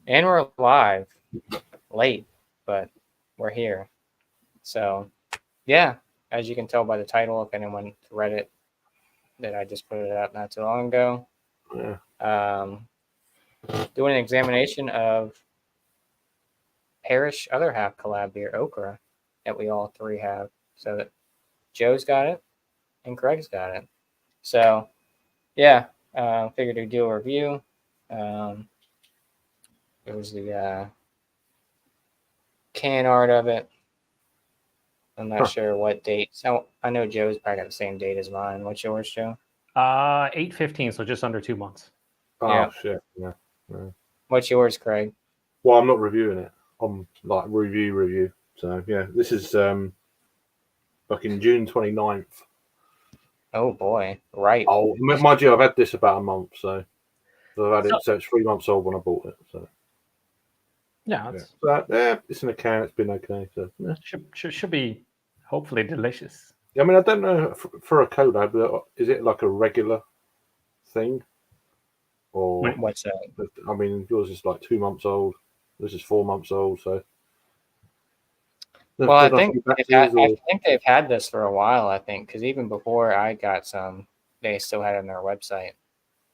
And we're live, late, but we're here. So, yeah, as you can tell by the title, if anyone read it, that I just put it up not too long ago. Yeah. Doing an examination of Parish other half collab beer, Okra, that we all three have. So that Joe's got it and Craig's got it. So, yeah, figured to do a review. It was the can art of it. I'm not sure what date. So I know Joe's probably got the same date as mine. What's yours, Joe? 8/15, so just under 2 months. Oh Yeah. shit! Yeah. What's yours, Craig? Well, I'm not reviewing it. I'm like review. So yeah, this is fucking June 29th. Oh boy, right. Oh, mind you, I've had this about a month, so I've had it. So it's 3 months old when I bought it. So yeah, it's in a can. It's been okay. So yeah. should be hopefully delicious. I mean, I don't know for a collab, is it like a regular thing, or What's that? I mean, yours is like 2 months old. This is 4 months old. So Well, I think they've had this for a while. I think because even before I got some, they still had it on their website.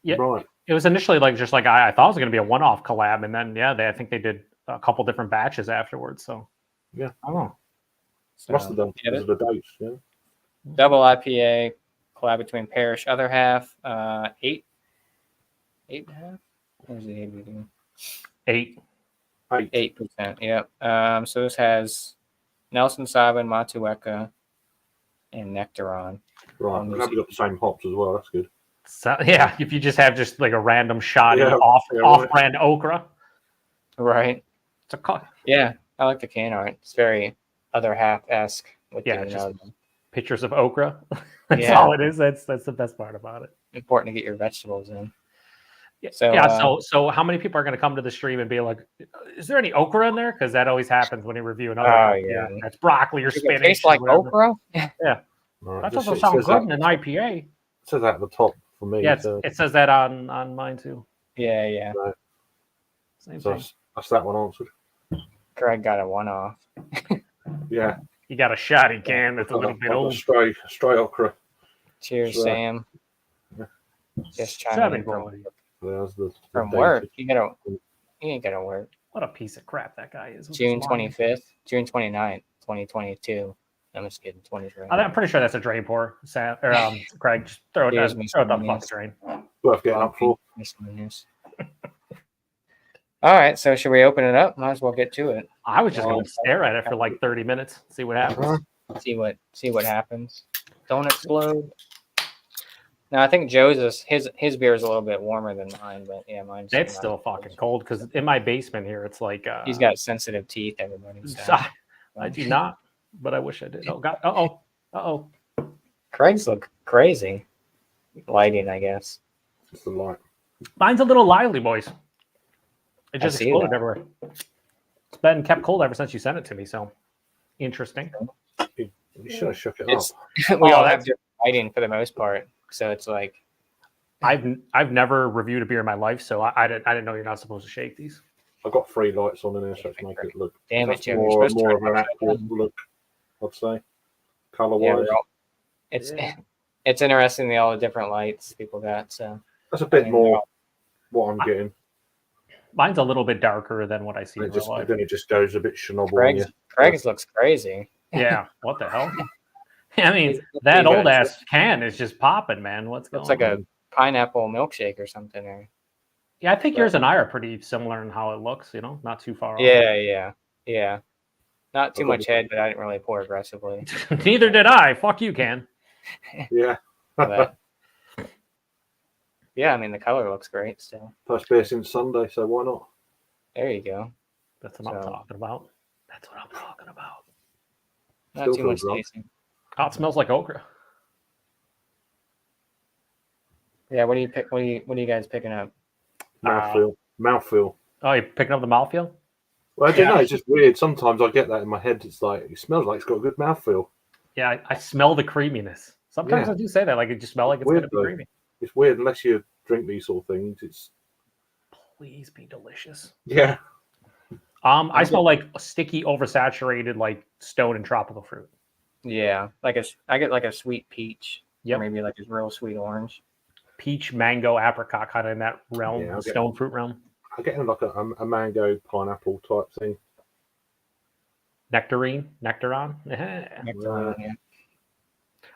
Yeah, right. It was initially I thought it was going to be a one-off collab, and then I think they did a couple different batches afterwards. So yeah, So, must have done because of the dates. Yeah, double IPA collab between Parish other half, 8.5. What was the ABV? 8%. Yep. So this has Nelson Sauvin, Matueka, and Nectaron. Right. I'm glad we got the same hops as well. That's good. So yeah, if you just have like a random shot off-brand okra, right? It's a yeah. I like the can art. It's very other half-esque with pictures of okra. That's all it is. That's the best part about it. Important to get your vegetables in. So how many people are going to come to the stream and be like, "Is there any okra in there?" Because that always happens when you review another. That's broccoli or spinach. It tastes like okra. Yeah, right. That doesn't sound good in an IPA. It says that at the top for me. Yeah, it says that on mine too. Yeah. Right. Same thing. That's that one answered. Craig got a one-off. Yeah. You got a shotty can that's a little bit old. Stray okra. Cheers, Sam. Yeah. Just chiming in from work. You ain't gonna work. What a piece of crap that guy is. June 25th, June 29th, 2022. I'm just kidding. 23. I'm pretty sure that's a drain pour. Sam or Craig, just throw it down the fucking drain. Worth getting up for. All right, so should we open it up? Might as well get to it. I was just going to stare at it for like 30 minutes, see what happens. See what happens. Don't explode. Now I think Joe's his beer is a little bit warmer than mine, but yeah, mine's. It's still fucking cold because in my basement here, it's like he's got sensitive teeth. Everybody. I do not, but I wish I did. Oh God! Uh-oh! Craig's look crazy. Lighting, I guess. It's the light. Mine's a little lively, boys. It just exploded everywhere. It's been kept cold ever since you sent it to me, so interesting. You should have shook it up. We all have different lighting for the most part, so it's like I've never reviewed a beer in my life, so I didn't know you're not supposed to shake these. I've got 3 lights on in there, so to make it look. Damn it, Joe! More of an accurate look, I'd say. Color-wise, it's interesting all the different lights people got. So that's a bit more what I'm getting. Mine's a little bit darker than what I see in real life. Then it just goes a bit Chernobyl. Craig's looks crazy. Yeah, what the hell? I mean, that old ass can is just popping, man. What's going on? It's like a pineapple milkshake or something. Yeah, I think yours and I are pretty similar in how it looks. Not too far off. Yeah. Not too much head, but I didn't really pour aggressively. Neither did I. Fuck you, Can. Yeah. But, yeah, I mean, the color looks great still. First beer since Sunday, so why not? There you go. That's what I'm talking about. Not too much tasting. Oh, it smells like okra. Yeah, what do you pick? What are you guys picking up? Mouthfeel. Oh, you're picking up the mouthfeel? Well, I don't know. It's just weird. Sometimes I get that in my head. It's like, it smells like it's got a good mouthfeel. Yeah, I smell the creaminess. Sometimes I do say that. Like, it just smells like it's going to be creamy. It's weird unless you drink these sort of things. It's please be delicious. Yeah. I smell like a sticky, oversaturated, like stone and tropical fruit. Yeah, I get like a sweet peach, Yep. or maybe like a real sweet orange. Peach, mango, apricot, kind of in that realm, the stone fruit realm. I'm getting like a mango pineapple type thing. Nectaron. Nectaron, yeah.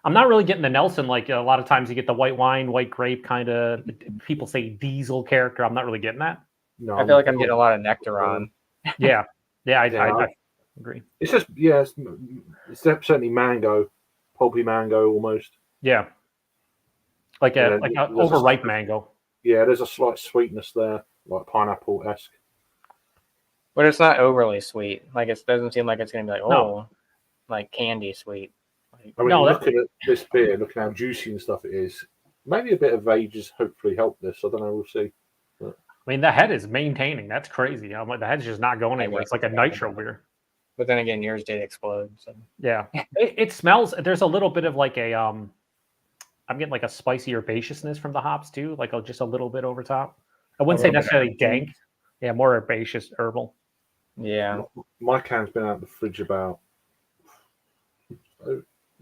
I'm not really getting the Nelson. Like a lot of times you get the white wine, white grape kind of. People say diesel character. I'm not really getting that. No, I feel like I'm getting a lot of Nectaron. Yeah, I agree. It's just it's certainly mango, pulpy mango almost. Yeah, like a overripe mango. Yeah, there's a slight sweetness there, like pineapple-esque. But it's not overly sweet. Like it doesn't seem like it's gonna be like like candy sweet. I mean, looking at this beer, looking how juicy and stuff it is, maybe a bit of age has hopefully helped this. I don't know. We'll see. But, I mean, the head is maintaining. That's crazy. I'm like, the head's just not going anywhere. It's like a nitro beer. But then again, yours did explode. So. Yeah, it smells. There's a little bit of like a I'm getting like a spicy herbaceousness from the hops too, like just a little bit over top. I wouldn't say necessarily dank. Yeah, more herbaceous, herbal. Yeah. My can's been out of the fridge about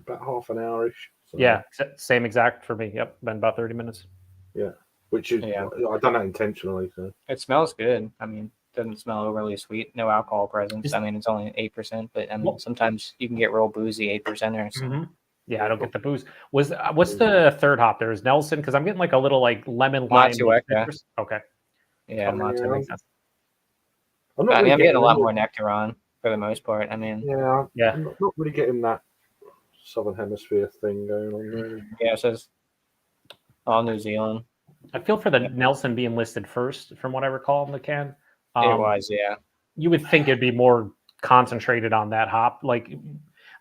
half an hour-ish. So. Yeah, same exact for me. Yep, been about 30 minutes. Yeah, which is I've done that intentionally. So it smells good. I mean, it doesn't smell overly sweet. No alcohol presence. I mean, it's only 8%, but I mean, sometimes you can get real boozy 8%ers. So. Mm-hmm. Yeah, I don't get the booze. What's the third hop? There's Nelson, because I'm getting like a little like lemon lime. Okay. Yeah, Matsu makes sense. I'm getting a lot more Nectaron for the most part. I mean, yeah. I'm not really getting that Southern Hemisphere thing going on. Really. Yeah, it says all New Zealand. I feel for the Nelson being listed first, from what I recall in the can. It was, yeah. You would think it'd be more concentrated on that hop. Like,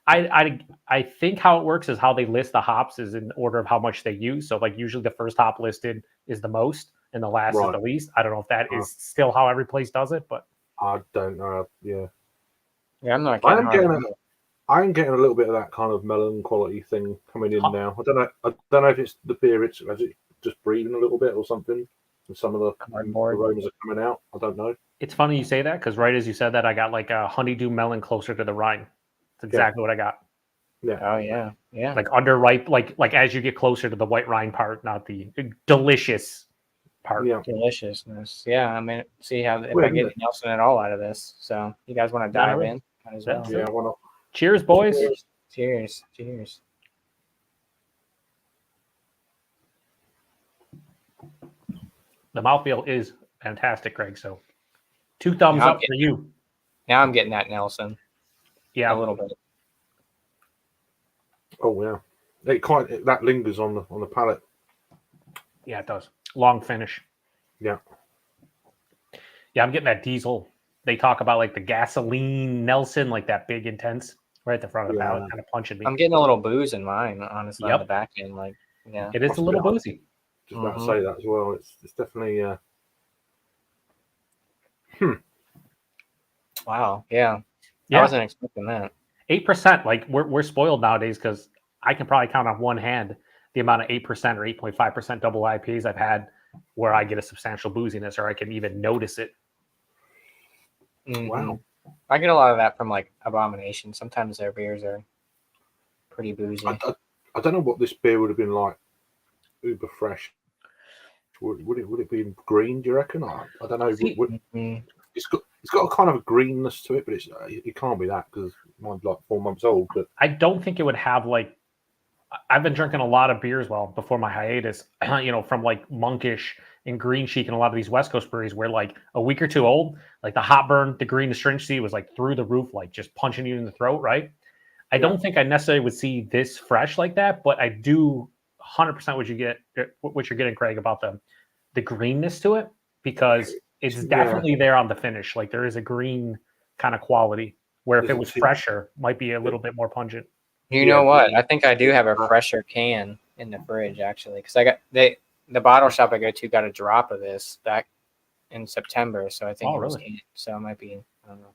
I think how it works is how they list the hops is in order of how much they use. So, like, usually the first hop listed is the most, and the last is the least. I don't know if that is still how every place does it, but I don't know. Yeah, I'm not. I am getting a little bit of that kind of melon quality thing coming in now. I don't know if it's the beer. Is it just breathing a little bit or something? And some of the aromas are coming out. I don't know. It's funny you say that, because right as you said that, I got like a honeydew melon closer to the rind. That's exactly what I got. Yeah. Oh yeah. Yeah. Like underripe, like as you get closer to the white rind part, not the delicious part. Yeah. Deliciousness. Yeah. I mean, see how if I get Nelson at all out of this. So you guys want to dive in as well? Yeah. Why not? Cheers, boys. Cheers. The mouthfeel is fantastic, Greg. So 2 thumbs up for you. Now I'm getting that Nelson. Yeah, a little bit. Oh yeah, that lingers on the palate. Yeah, it does. Long finish. Yeah. Yeah, I'm getting that diesel. They talk about like the gasoline Nelson, like that big intense right at the front of the palate, kind of punching me. I'm getting a little booze in mine, honestly, on the back end. Like, yeah, it is a little boozy. Just about to say that as well. It's definitely. Wow. Yeah. I wasn't expecting that. 8%. Like we're spoiled nowadays, because I can probably count on one hand the amount of 8% or 8.5% double IPAs I've had where I get a substantial booziness, or I can even notice it. Mm-hmm. Wow. I get a lot of that from like Abomination. Sometimes their beers are pretty boozy. I don't know what this beer would have been like. Uber fresh. Would it be green? Do you reckon? I don't know. It's got a kind of a greenness to it, but it can't be that, because mine's like 4 months old. But I don't think it would have like. I've been drinking a lot of beers before my hiatus, from like Monkish and Green Sheik and a lot of these West Coast breweries where like a week or two old, like the hot burn, the green astringency was like through the roof, like just punching you in the throat, right? I don't think I necessarily would see this fresh like that, but I do 100% what you're getting, Craig, about the greenness to it, because it's definitely there on the finish. Like there is a green kind of quality where if it was fresher, might be a little bit more pungent. You know what? I think I do have a fresher can in the fridge, actually, because I got the bottle shop I go to got a drop of this back in September, so I think it was canned. So it might be. I don't know.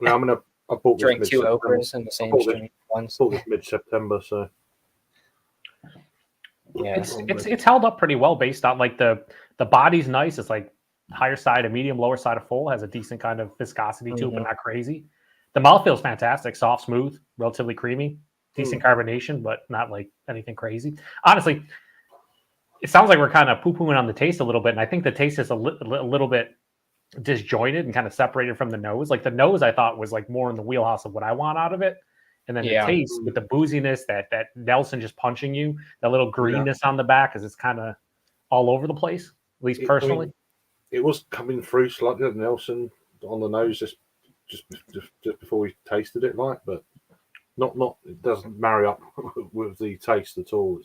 Well, I bought drink 2 Okras in the same stream once. I bought this mid-September, so yeah, it's held up pretty well based on like the body's nice. It's like higher side of medium, lower side of full. Has a decent kind of viscosity to it, but not crazy. The mouthfeel is fantastic, soft, smooth, relatively creamy, decent carbonation, but not like anything crazy. Honestly, it sounds like we're kind of poo-pooing on the taste a little bit, and I think the taste is a little bit disjointed and kind of separated from the nose. Like the nose, I thought was like more in the wheelhouse of what I want out of it, and then the taste with the booziness, that Nelson just punching you, that little greenness on the back, because it's kind of all over the place. At least personally, it was coming through slightly Nelson on the nose just before we tasted it, like, but not it doesn't marry up with the taste at all.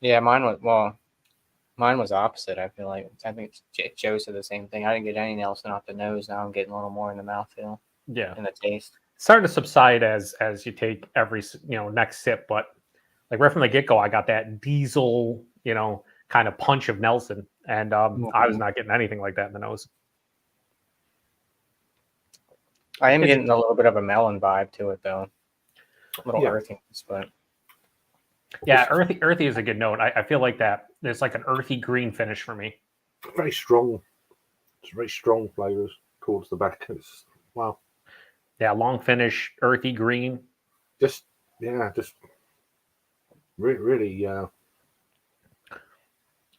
Yeah, mine was opposite. I feel like I think Joe said the same thing. I didn't get any Nelson off the nose. Now I'm getting a little more in the mouthfeel. Yeah, and the taste. Starting to subside as you take every next sip, but like right from the get go, I got that diesel kind of punch of Nelson, and I was not getting anything like that in the nose. I am getting a little bit of a melon vibe to it, though. A little earthiness, but yeah, earthy is a good note. I feel like that there's like an earthy green finish for me. Very strong. It's very strong flavors towards the back. It's wow. Yeah, long finish, earthy green. Just really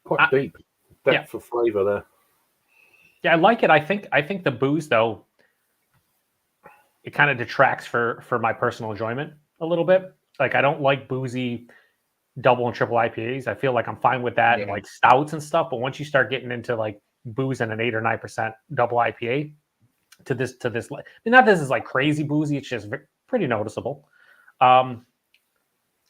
quite deep depth of flavor there. Yeah, I like it. I think the booze, though, it kind of detracts for my personal enjoyment a little bit. Like, I don't like boozy double and triple IPAs. I feel like I'm fine with that and like stouts and stuff. But once you start getting into like booze and an 8 or 9% double IPA to this, I mean, not this is like crazy boozy. It's just pretty noticeable. Kind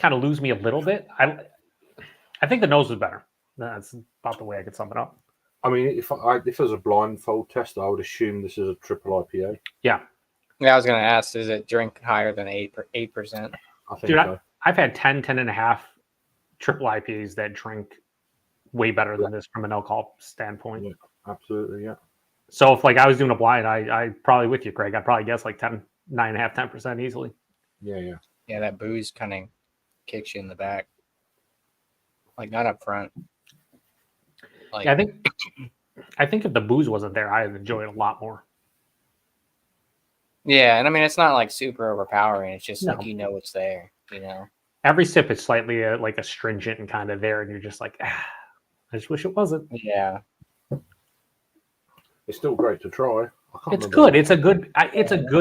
of lose me a little bit. I think the nose was better. That's about the way I could sum it up. I mean, if it was a blindfold test, I would assume this is a triple IPA. Yeah. Yeah, I was going to ask, does it drink higher than 8%? I think so. I've had 10.5 triple IPAs that drink way better than this from an alcohol standpoint. Yeah, absolutely, yeah. So if like I was doing a blind, I probably with you, Greg. I'd probably guess like 9.5, 10% easily. Yeah. Yeah, that booze kind of kicks you in the back. Like not up front. Like, yeah, I think if the booze wasn't there, I'd enjoy it a lot more. Yeah, and I mean it's not like super overpowering. It's just like it's there. Every sip is slightly like astringent and kind of there, and you're just like, I just wish it wasn't. Yeah, it's still great to try. It's good. It's a good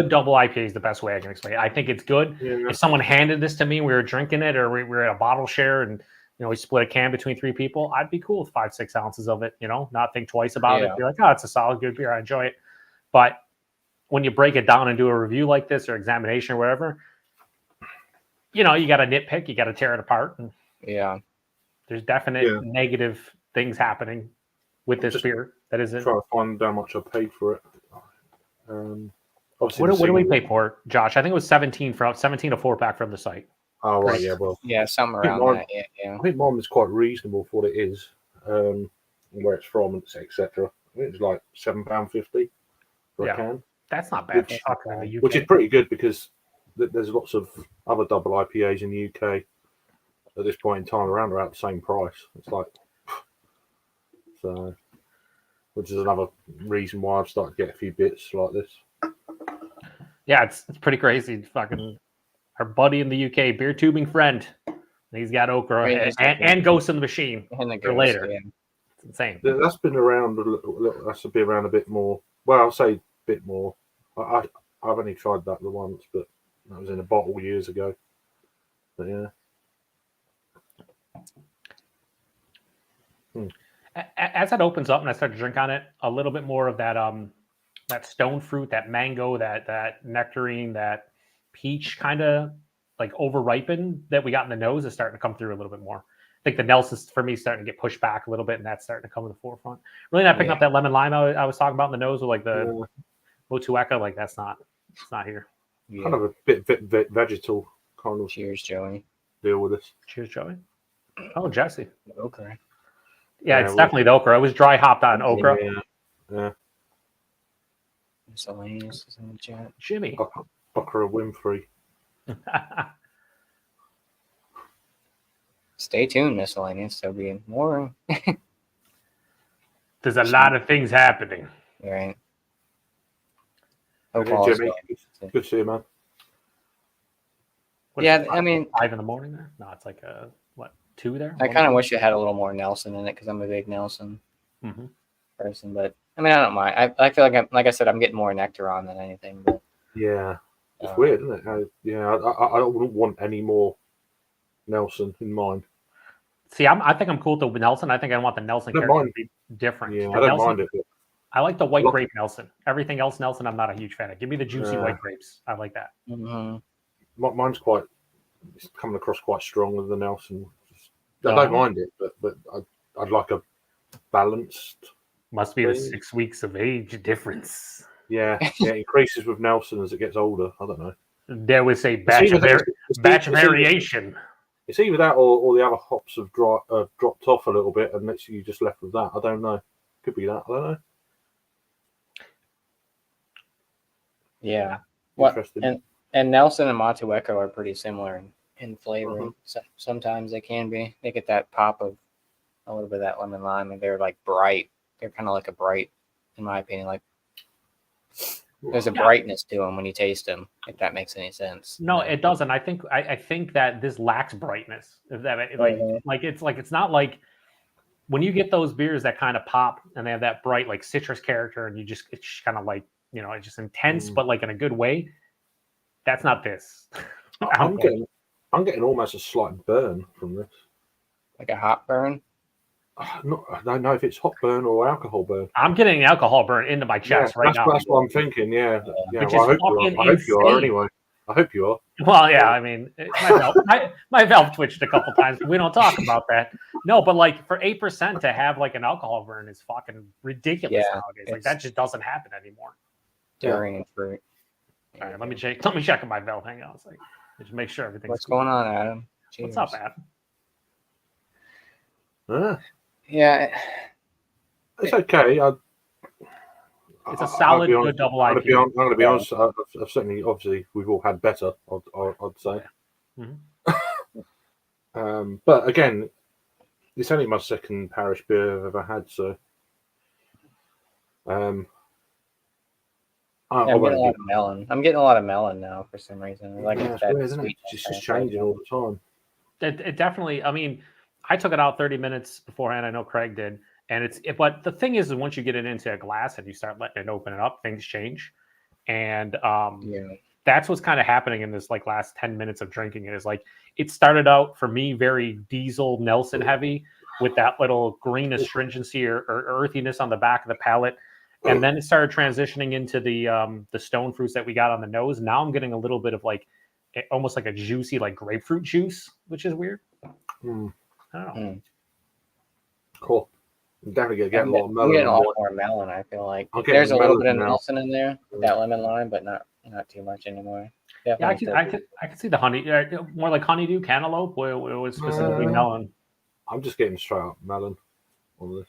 double IPA is the best way I can explain it. I think it's good. Yeah. If someone handed this to me, we were drinking it, or we were at a bottle share, and we split a can between 3 people, I'd be cool with 5-6 ounces of it. Not think twice about it. Be like, oh, it's a solid, good beer. I enjoy it. But when you break it down and do a review like this or examination or whatever, you got to nitpick. You got to tear it apart. And there's definite negative things happening with this beer. That isn't. Trying to find how much I paid for it. What do we pay for it, Josh? I think it was 17 a 4-pack from the site. Oh, right, yeah, well. Yeah, somewhere around that, yeah. I think mine was quite reasonable for what it is, and where it's from, etc. I think it's like £7.50 for a can. That's not bad. Which is pretty good because there's lots of other double IPAs in the UK at this point in time around about the same price. It's like, so, which is another reason why I've started to get a few bits like this. Yeah, it's pretty crazy. Fucking our buddy in the UK, beer tubing friend. He's got Okra and Ghost in the Machine for later. Yeah. It's insane. That's been around a little. That's been around a bit more. Well, I'll say a bit more. I've only tried that the once, but that was in a bottle years ago. But yeah. As that opens up and I start to drink on it, a little bit more of that that stone fruit, that mango, that nectarine, that peach kind of like over ripened that we got in the nose is starting to come through a little bit more. I think the Nelson's for me starting to get pushed back a little bit, and that's starting to come to the forefront. Really not picking up that lemon lime I was talking about in the nose with like the Motueka. Like it's not here. Yeah. Kind of a bit vegetal kind of. Cheers, Joey. Deal with this. Cheers, Joey. Oh, Jesse. Okay. Yeah, it's definitely the okra. It was dry hopped on okra. Yeah. Miscellaneous is in the chat. Jimmy. Okra Winfrey. Stay tuned, miscellaneous. There'll be more. There's a lot of things happening. Right. Okay, Hope all is Jimmy, well. good to see you, man. What is Yeah, it, I mean, 5 in the morning there? No, it's like 2 there. I kind of wish it had a little more Nelson in it because I'm a big Nelson Mm-hmm. person. But I mean, I don't mind. I feel like I said, I'm getting more nectar on than anything. But Yeah, it's weird, isn't it? I wouldn't want any more Nelson in mine. See, I think I'm cool with the Nelson. I think I want the Nelson Don't character mind. to be different. Yeah, The I don't Nelson, mind it. But I like the white Look- grape Nelson. Everything else Nelson, I'm not a huge fan of. Give me the juicy white grapes. I like that. mhm. mine's it's coming across quite strong with the Nelson. I Oh. don't mind it, but I'd like a balanced. Must be the thing. 6 weeks of age difference. Yeah, it increases with Nelson as it gets older. I don't know. There was a either that- batch it's variation. It's either that or the other hops have dropped off a little bit, and you just left with that. I don't know. Could be that. I don't know. Yeah. What Interesting. and Nelson and Matueco are pretty similar in flavoring. So, sometimes they can be. They get that pop of a little bit of that lemon lime, and they're like bright. They're kind of like a bright, in my opinion. Like there's a brightness to them when you taste them. If that makes any sense. No, it doesn't. I think that this lacks brightness. If that it's not like when you get those beers that kind of pop and they have that bright like citrus character, and it's just kind of like it's just intense, but like in a good way. That's not this. I'm getting almost a slight burn from this. Like a hot burn. I don't know if it's hot burn or alcohol burn. I'm getting alcohol burn into my chest right now. That's what I'm thinking. Yeah. Which Well, is I hope you are anyway. I hope you are. Well, yeah. I mean, my valve twitched a couple times, but we don't talk about that. No, but like for 8% to have like an alcohol burn is fucking ridiculous nowadays. Like that just doesn't happen anymore. During fruit. All right, let me check on my valve. Hang on a second. Just make sure everything's. What's going on, Adam? Cheers. What's up, Adam? Yeah. It's okay. It's a solid, good double IPA. I'm going to be honest. I've certainly, obviously, we've all had better. I'd say. Mm-hmm. But again, it's only my second Parish beer I've ever had, so. I'm getting a lot of melon. I'm getting a lot of melon now for some reason. Like it's weird, isn't it? It's just changing all the time. It definitely. I mean, I took it out 30 minutes beforehand. I know Craig did, and but the thing is, once you get it into a glass and you start letting it open it up, things change, and that's what's kind of happening in this like last 10 minutes of drinking it. Is like it started out for me very diesel Nelson heavy with that little green astringency or earthiness on the back of the palate. And then it started transitioning into the stone fruits that we got on the nose. Now I'm getting a little bit of like almost like a juicy like grapefruit juice, which is weird. I don't know. Cool. I'm definitely getting a lot of melon. I'm getting a lot more melon. I feel like there's a little bit of Nelson in there, that lemon lime, but not too much anymore. Definitely I could see the honey, more like honeydew, cantaloupe, where it was specifically melon. I'm just getting straight up melon on this.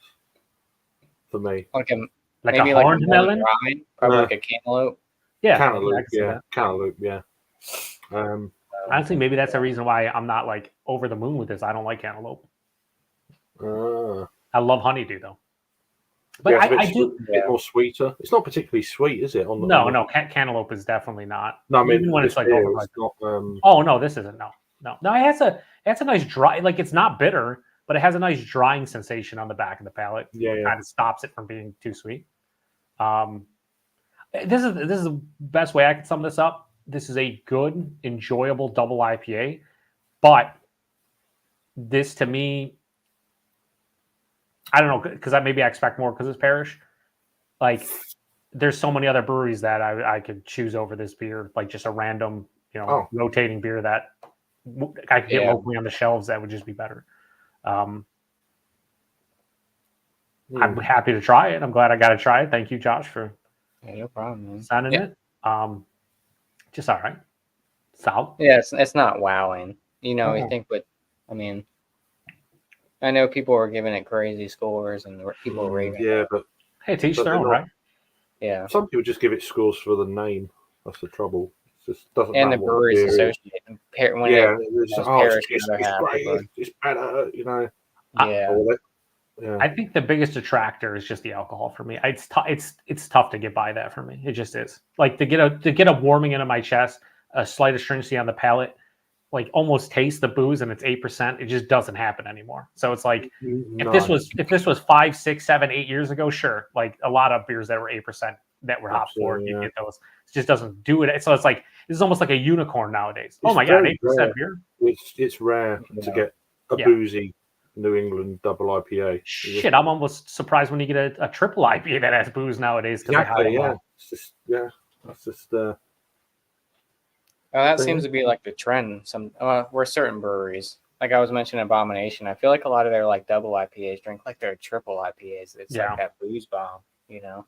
For me, like maybe a horned melon, rind, probably like a cantaloupe. Yeah, cantaloupe. Yeah. Honestly, maybe that's the reason why I'm not like over the moon with this. I don't like cantaloupe. I love honeydew though. But I do a bit more sweeter. It's not particularly sweet, is it? No, cantaloupe is definitely not. No, I mean even when it's like over, it's not, oh no, this isn't. No. It has a nice dry. Like it's not bitter, but it has a nice drying sensation on the back of the palate. Yeah. Kind of stops it from being too sweet. This is the best way I can sum this up. This is a good, enjoyable double IPA, but this to me, I don't know, because maybe I expect more because it's Parish. Like, there's so many other breweries that I could choose over this beer, like just a random, rotating beer that I could get locally on the shelves that would just be better. I'm happy to try it. I'm glad I got to try it. Thank you, Josh, for no problem, man. signing it. Just all right. Solid. Yeah, it's not wowing. I think, but I mean, I know people were giving it crazy scores and people were raving. Yeah, but hey, teach their own, right? Yeah. Some people just give it scores for the name. That's the trouble. It just doesn't and matter the breweries associated. It's great. It's better. Yeah. Yeah. I think the biggest detractor is just the alcohol for me. It's tough to get by that for me. It just is. Like to get a warming into my chest, a slight astringency on the palate, like almost taste the booze and it's 8%. It just doesn't happen anymore. So it's like if this was 5, 6, 7, 8 years ago, sure. Like a lot of beers that were 8% that were hop forward, you get those. It just doesn't do it. So it's like this is almost like a unicorn nowadays. Oh my god, 8% beer. It's rare to get a boozy New England double IPA. Shit, I'm almost surprised when you get a triple IPA that has booze nowadays. Exactly, yeah. It's just, that's just. That seems to be like the trend. We're certain breweries, like I was mentioning, Abomination. I feel like a lot of their like double IPAs drink like their triple IPAs. It's like that booze bomb, you know.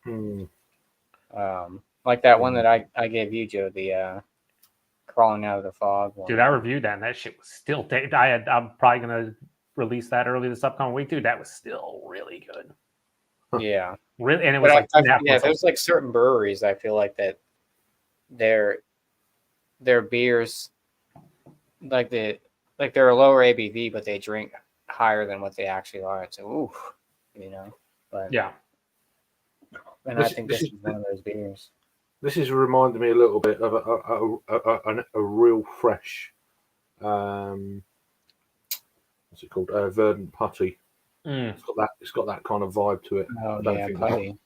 Like that one that I gave you, Joe, the crawling out of the fog one. Dude, I reviewed that, and that shit was still. I'm probably gonna release that early this upcoming week, dude. That was still really good. Yeah, really, and it was there's like certain breweries. I feel like that their beers, like they're a lower ABV, but they drink higher than what they actually are. So, ooh, you know, but yeah. And I think this is one of those beers. This is reminding me a little bit of a real fresh, what's it called? Verdant Putty. It's got that kind of vibe to it. Oh yeah, Putty.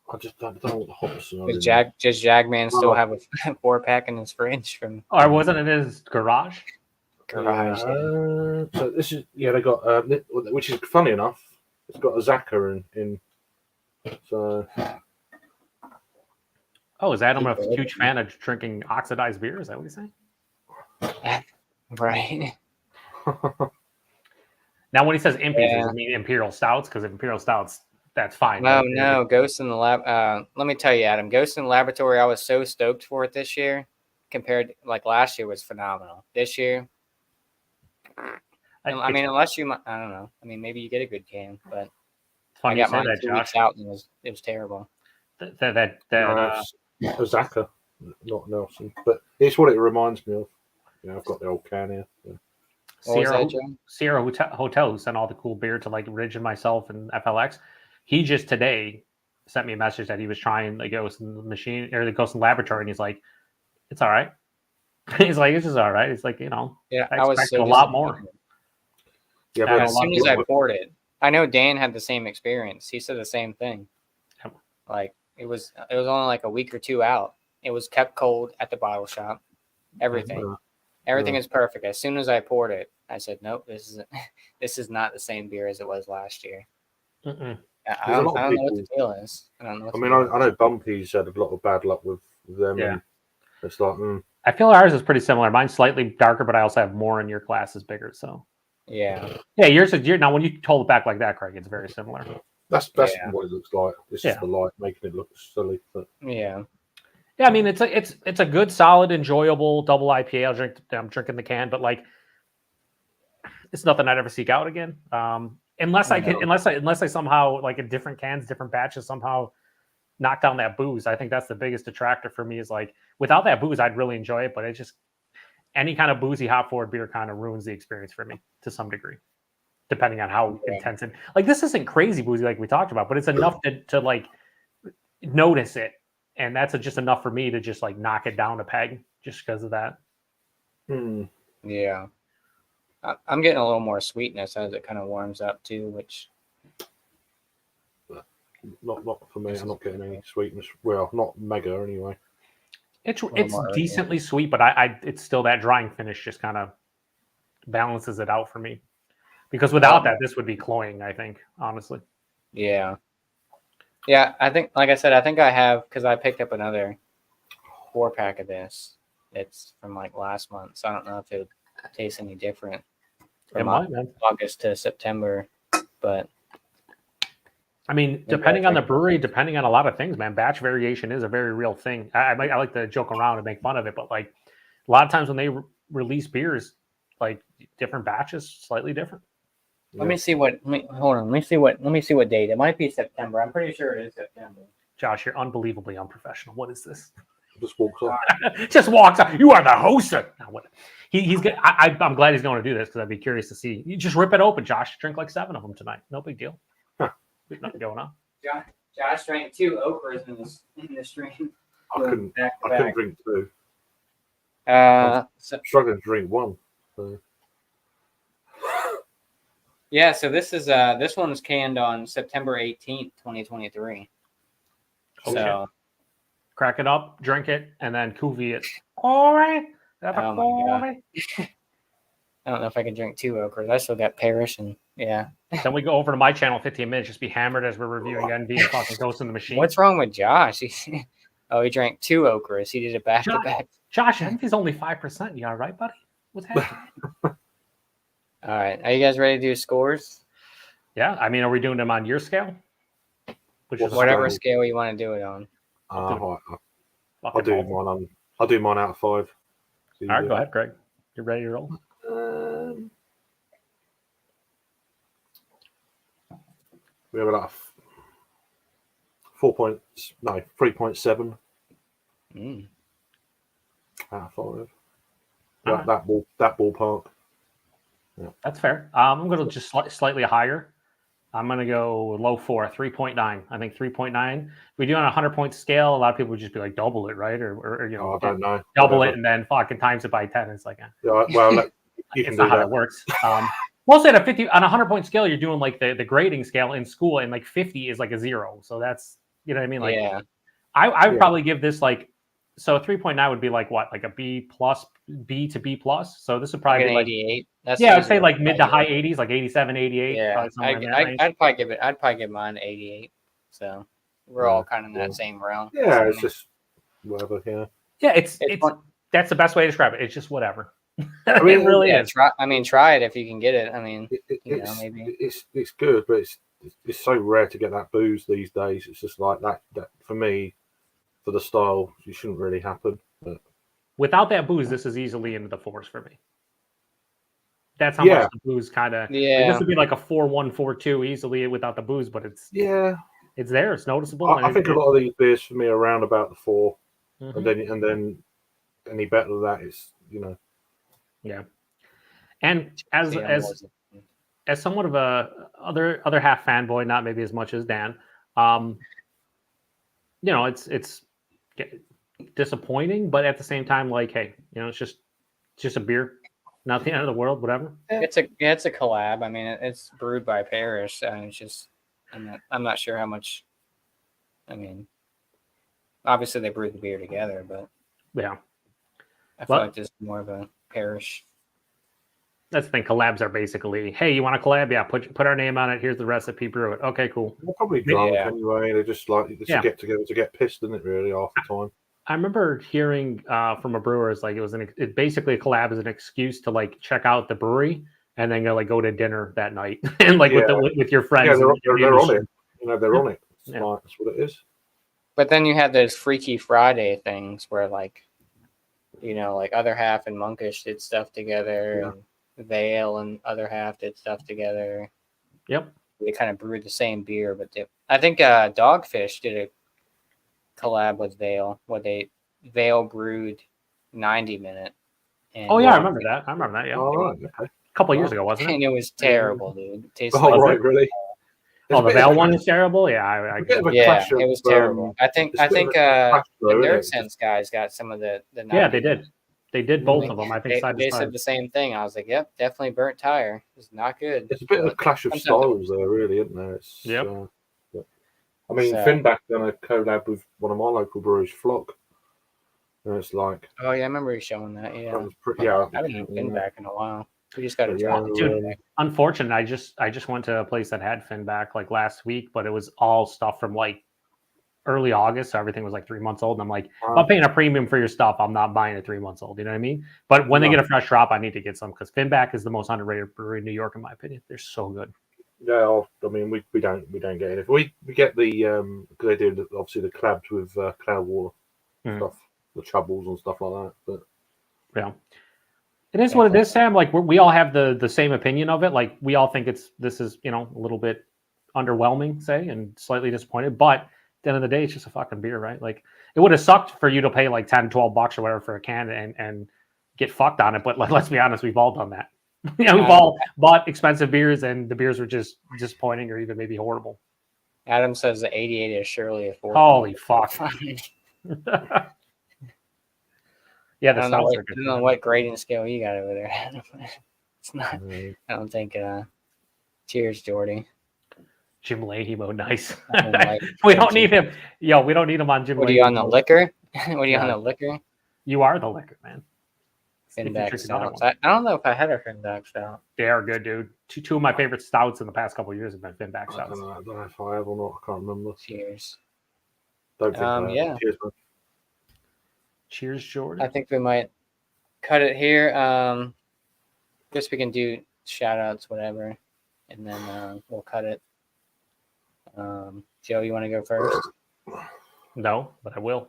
I just don't know what the hops are. Does Jagman still have a 4-pack in his fridge from? Or wasn't it in his garage? Garage. So this is they got which is funny enough. It's got a Zaka in. So. Oh, is Adam a huge fan of drinking oxidized beer? Is that what he's saying? Right. Now, when he says impies, does it mean imperial stouts? Because imperial stouts, that's fine. No, Ghost in the Lab. Let me tell you, Adam, Ghost in the Laboratory, I was so stoked for it this year. Compared, like last year was phenomenal. This year, I mean, unless you, I don't know. I mean, maybe you get a good can, but I got mine 2 weeks out and it was terrible. Zaka, not Nelson, but it's what it reminds me of. I've got the old can here. Yeah. Sierra Hotel, who sent all the cool beer to like Ridge and myself and FLX. He just today sent me a message that he was trying the Ghost in the Machine or the Ghost in the Laboratory, and he's like, "It's all right." He's like, "It's just all right." It's like, I was a lot more. Yeah, but as soon as I poured it, I know Dan had the same experience. He said the same thing. Like it was only like a week or 2 out. It was kept cold at the bottle shop. Everything is perfect. As soon as I poured it, I said, "Nope, this is not the same beer as it was last year." I don't know what the deal is. I know Bumpy's had a lot of bad luck with them. Yeah, and it's like. I feel ours is pretty similar. Mine's slightly darker, but I also have more, and your glass is bigger. So. Yeah. Yours is now. When you hold it back like that, Craig, it's very similar. That's what it looks like. It's just the light making it look silly. But. Yeah. Yeah, I mean it's a good, solid, enjoyable double IPA. I'm drinking the can, but like it's nothing I'd ever seek out again. Unless I somehow like in different cans, different batches somehow knock down that booze. I think that's the biggest detractor for me. Is like without that booze, I'd really enjoy it, but it just any kind of boozy hop forward beer kind of ruins the experience for me to some degree, depending on how intense it. Like this isn't crazy boozy like we talked about, but it's enough to like notice it. And that's just enough for me to just like knock it down a peg just because of that. Yeah. I'm getting a little more sweetness as it kind of warms up too, which. Not for me. I'm not getting any sweetness. Well, not mega anyway. It's decently sweet, but it's still that drying finish just kind of balances it out for me. Because without that, this would be cloying, I think, honestly. Yeah. Yeah, I think, like I said, I have, because I picked up another 4-pack of this. It's from like last month, so I don't know if it would taste any different from August to September. But I mean, depending on the brewery, depending on a lot of things, man, batch variation is a very real thing. I like to joke around and make fun of it, but like a lot of times when they release beers, like different batches, slightly different. Let me see what date. It might be September. I'm pretty sure it is September. Josh, you're unbelievably unprofessional. What is this? Just walks off. Just walks out. You are the host. He's good. I'm glad he's going to do this because I'd be curious to see. You just rip it open, Josh. Drink like 7 of them tonight. No big deal. There's nothing going on. Josh drank 2 okras in the stream. I couldn't drink 2. So, I'm struggling to drink 1. So. Yeah, so this one's canned on September 18th, 2023. Oh, So crack it up, drink it, and then cuvee it. All right. Oh my God. I don't know if I can drink 2 okras. I still got Parish and yeah. Then we go over to my channel, 15 minutes, just be hammered as we're reviewing NV and fucking Ghost in the Machine. What's wrong with Josh? He drank 2 okras. He did it back to back. Josh, I think he's only 5%. You all right, buddy? What's happening? All right. Are you guys ready to do scores? Yeah. I mean, are we doing them on your scale? Which is Whatever scale you want to do it on. I'll do mine out of 5. All right, go ahead, Greg. You ready to roll? We have about 3.7 out of 5. That ballpark. Yeah. That's fair. I'm going to just slightly higher. I'm going to go low 4, 3.9. I think 3.9. If we do on a 100-point scale, a lot of people would just be like double it, right? Or you know, I don't know. Double it and then fucking times it by 10. It's like, yeah, well, it's not how it works. Mostly at a 50 on a 100-point scale, you're doing like the grading scale in school, and like 50 is like a 0. So that's, you know what I mean? Like, yeah. I would probably give this like, so 3.9 would be like what, like a B plus, B to B plus. So this would probably be like 88. That's I'd say like mid to high 80s, like 87, 88. Yeah, I'd probably give mine 88. So we're all kind of in that same realm. Yeah, it's just whatever. Yeah, it's that's the best way to describe it. It's just whatever. I mean, it really is. Try it if you can get it. I mean, maybe it's good, but it's so rare to get that booze these days. It's just like that for me, for the style, it shouldn't really happen. But without that booze, this is easily into the 4s for me. That's how much the booze kind of. Yeah, like, this would be like a 4-1, 4-2 easily without the booze, but it's it's there. It's noticeable. I think a lot of these beers for me are around about the 4, mm-hmm. and then any better than that is Yeah, and as somewhat of a other half fanboy, not maybe as much as Dan, you know, it's disappointing, but at the same time, like, hey, you know, it's just a beer, not the end of the world, whatever. It's a collab. I mean, it's brewed by Parish, and it's just I'm not sure how much. I mean, obviously they brewed the beer together, but yeah, I feel like this is more of a Parish. That's the thing. Collabs are basically, hey, you want a collab? Yeah, put our name on it. Here's the recipe. Brew it. Okay, cool. They're probably drunk anyway. They're just like get together to get pissed, isn't it? Really, half the time. I remember hearing from a brewer, it's like it basically a collab is an excuse to like check out the brewery and then go to dinner that night and like with your friends. Yeah, they're on it. You know, they're on it. That's what it is. But then you have those Freaky Friday things where like, you know, like Other Half and Monkish did stuff together, and Vale and Other Half did stuff together. Yep. They kind of brewed the same beer, but I think Dogfish did a collab with Vale where Vale brewed 90 Minute. And I remember that. Yeah. Oh, right. Okay. A couple of years ago, wasn't it? And it was terrible, dude. It tasted really? The Vale one is terrible. Yeah, it was terrible. I think the Dirt Sense guys got some of the. Yeah, they did. They did both of them. I think they said the same thing. I was like, "Yep, definitely burnt tire. It's not good." It's a bit of a clash of styles there, really, isn't there? I mean, Finback done a collab with one of my local breweries, Flock. And it's like, oh yeah, I remember you showing that. Yeah, I haven't had Finback in a while. We just got to drop it. Unfortunate. I just went to a place that had Finback like last week, but it was all stuff from like early August, so everything was like 3 months old. And I'm like, if I'm paying a premium for your stuff, I'm not buying it 3 months old. You know what I mean? But when they get a fresh drop, I need to get some because Finback is the most underrated brewery in New York, in my opinion. They're so good. Yeah, I mean, we don't get it. We get the because they did obviously the collabs with Cloudwater stuff, the troubles and stuff like that. But yeah, it is what it is, Sam. Like we all have the same opinion of it. Like we all think this is a little bit underwhelming, say, and slightly disappointed. But at the end of the day, it's just a fucking beer, right? Like it would have sucked for you to pay like $10, $12 or whatever for a can and get fucked on it. But let's be honest, we've all done that. We've all bought expensive beers and the beers were just disappointing or even maybe horrible. Adam says the 88 is surely a 4. Holy fuck. Yeah, I the don't know, stouts what, are good. I don't know what grading scale you got over there, Adam. It's not. I don't think. Cheers, Jordy. Jim Leahy mode, nice. Like, We don't need him. Yo, we don't need him on Jim What are Leahy. you on the mode. liquor? What are you on Yeah. the liquor? You are the liquor, man. If you Finback drink another stouts. one. I don't know if I had a Finback stout. They are good, dude. Two of my favorite stouts in the past couple of years have been Finback I stouts. don't know if I have or not. I can't remember. Cheers. Don't think I have. Yeah. Cheers, man. Cheers, Jordan. I think we might cut it here. Guess we can do shout outs, whatever, and then we'll cut it. Joe, you want to go first? No, but I will.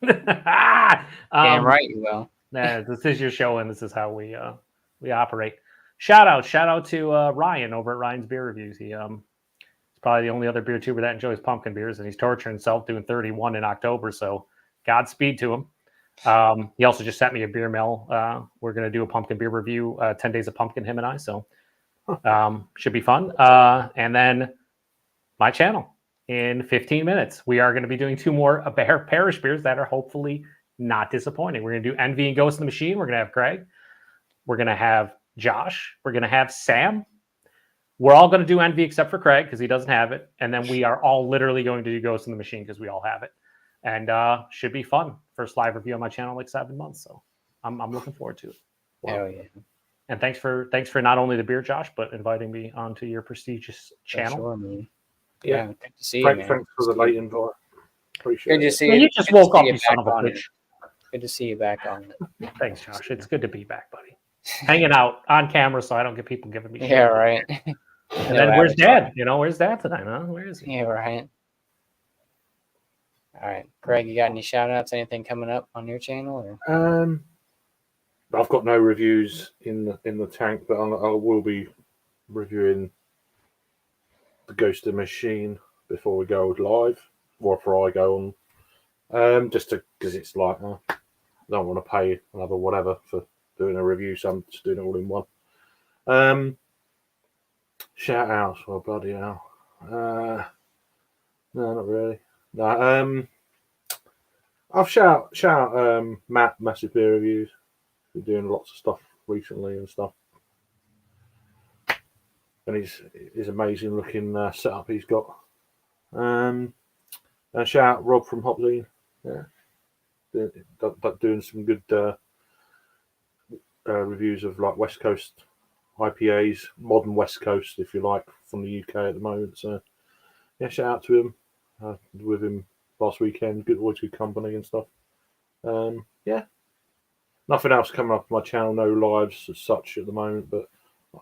Damn right you will. Nah, this is your show, and this is how we operate. Shout out to Ryan over at Ryan's Beer Reviews. He's probably the only other beer tuber that enjoys pumpkin beers, and he's torturing himself doing 31 in October. So Godspeed to him. He also just sent me a beer mail. We're going to do a pumpkin beer review, 10 Days of Pumpkin, him and I. So should be fun. And then my channel in 15 minutes. We are going to be doing 2 more Okra Parish beers that are hopefully not disappointing. We're going to do Envy and Ghost in the Machine. We're going to have Craig. We're going to have Josh. We're going to have Sam. We're all going to do Envy except for Craig because he doesn't have it. And then we are all literally going to do Ghost in the Machine because we all have it. And should be fun. First live review on my channel in like 7 months. So I'm looking forward to it. Wow. Hell yeah. And thanks for not only the beer, Josh, but inviting me onto your prestigious channel. For sure, man. Yeah, good to see you, Thanks man. for the late invite. Appreciate Good to it. see Yeah, you. you just Good to woke see up, you you son back of a on bitch. it. Good to see you back on it. Thanks, Josh. It's good to be back, buddy. Hanging out on camera so I don't get people giving me shit. Yeah, right. And then where's Dad? Where's Dad tonight, huh? Where is he? Yeah, right. All right. Craig, you got any shout outs? Anything coming up on your channel? Or? I've got no reviews in the tank, but I will be reviewing the Ghost of the Machine before we go live, or before I go on. Just because it's like I don't want to pay another whatever for doing a review, so I'm just doing it all in one. Shout outs, well, bloody hell. No, not really. No, I'll shout Matt, Massive Beer Reviews. Been doing lots of stuff recently and stuff. And his amazing looking setup he's got. And shout out Rob from Hopzine. Yeah. Doing some good reviews of like West Coast IPAs, modern West Coast, if you like, from the UK at the moment. So yeah, shout out to him. With him last weekend, always good company and stuff. Yeah, nothing else coming up on my channel. No lives as such at the moment, but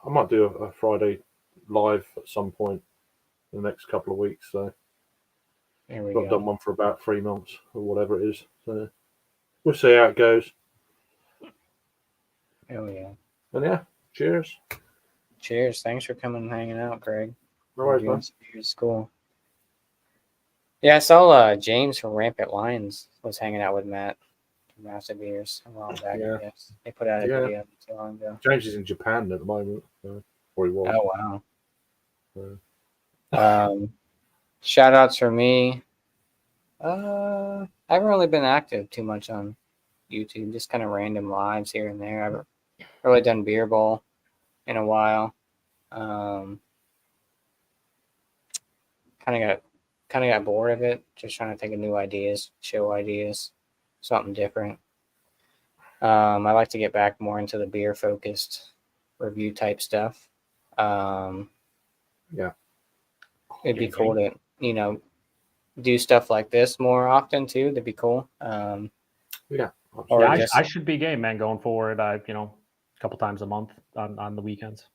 I might do a Friday live at some point in the next couple of weeks. So I've done one for about 3 months or whatever it is. So we'll see how it goes. Oh yeah. And yeah, cheers. Cheers. Thanks for coming and hanging out, Craig. No worries, man. It's cool. Yeah, I saw James from Rampant Lions was hanging out with Matt from Massive Beers a while back. Yeah. I guess they put out a video not too long ago. James is in Japan at the moment, or he was. Oh wow. Shout outs for me. I haven't really been active too much on YouTube, just kind of random lives here and there. I haven't really done Beer Bowl in a while. Kind of got bored of it, just trying to think of new ideas, show ideas, something different. I like to get back more into the beer focused review type stuff. Yeah, it'd be cool to do stuff like this more often too. That'd be cool. Yeah, or I should be game, man, going forward. A couple times a month on the weekends.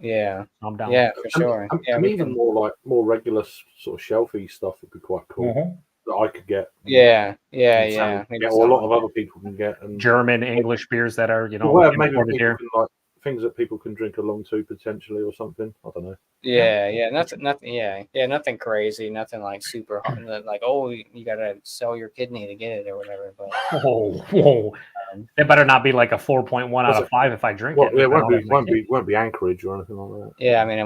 Yeah, I'm down. Yeah, for sure. And even more regular sort of shelfie stuff would be quite cool that I could get. Yeah. Or a lot of other people can get, and German, English beers that are maybe people can, like things that people can drink along to potentially or something. I don't know. Yeah, nothing crazy, nothing like super hard, like you gotta sell your kidney to get it or whatever. But good. It better not be like a 4.1 out of 5 if I drink Well, it. it won't be Anchorage or anything like Yeah, I mean,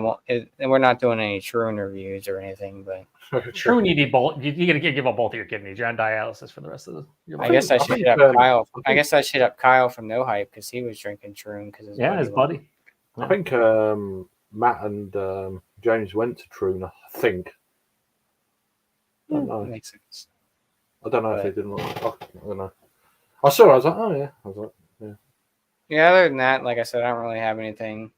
and we're not doing any Troon reviews or anything, but that. True, you need both. You got to give up both of your kidneys. You're on dialysis for the rest of your life. I guess I I should think, hit up Kyle. I I guess I should hit up Kyle from No Hype because he was drinking Troon because his buddy. I think Matt and James went to Troon. I think. I don't know. Makes sense. I don't know if they didn't. I don't know. I saw it. I was like, oh yeah. I was like, yeah. Yeah, other than that, like I said, I don't really have anything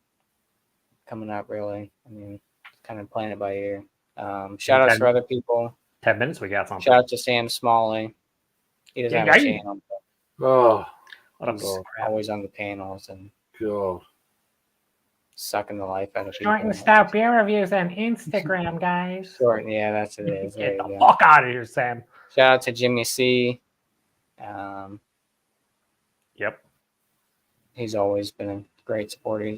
coming up really. I mean, kind of playing it by ear. Shout outs for other people. 10 minutes, we got something. Shout out to Sam Smalley. He doesn't have a channel, but Oh, he's always on the panels and God. sucking the life out of people. Short and stout beer reviews on Instagram, guys. Short, yeah, that's it. Is. Get the fuck out of here, Sam. Shout out to Jimmy C. Yep. He's always been a great supporter.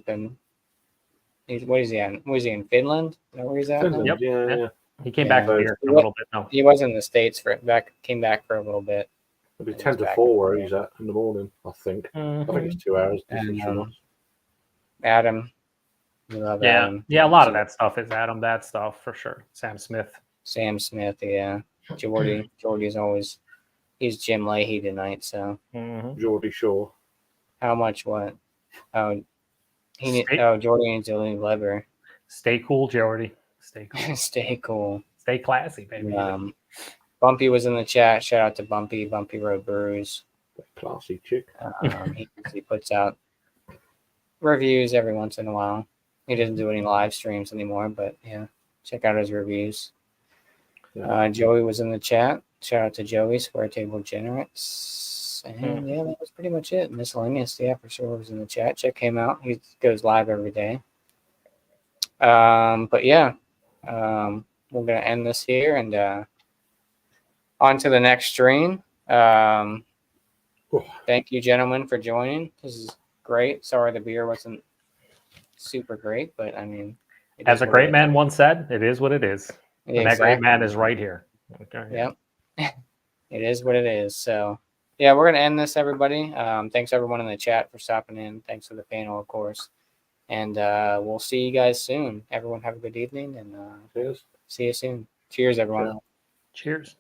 What is he at? Was he in Finland? Is that where he's at? Finland, Yep. yeah. He came back from here for a little bit. No, he was in the States came back for a little bit. It'll be 10 to 4 where he's at in the morning, I think. Mm-hmm. I think it's 2 hours. And, Adam. We love yeah, Adam. yeah. A lot of that stuff is Adam. That stuff for sure. Sam Smith, yeah. Jordy's always. He's Jim Leahy tonight. So Geordie Shaw. how much? What? Oh, Jordy needs to leave liver. Stay cool, Jordy. Stay cool. Stay cool. Stay classy, baby. Bumpy was in the chat. Shout out to Bumpy. Bumpy Road Brews. Classy chick. He puts out reviews every once in a while. He doesn't do any live streams anymore, but yeah, check out his reviews. Yeah. Joey was in the chat. Shout out to Joey, Square Table Generates. And yeah, that was pretty much it. Miscellaneous, yeah, for sure was in the chat. Check him out. He goes live every day. But yeah, we're gonna end this here and on to the next stream. Thank you, gentlemen, for joining. This is great. Sorry the beer wasn't super great, but I mean, as a great man once said, it is what it is. Yeah, and that great man is right here. Okay. Yep. It is what it is. So yeah, we're gonna end this, everybody. Thanks everyone in the chat for stopping in. Thanks for the panel, of course. And we'll see you guys soon. Everyone have a good evening and see you soon. Cheers, everyone. Cheers.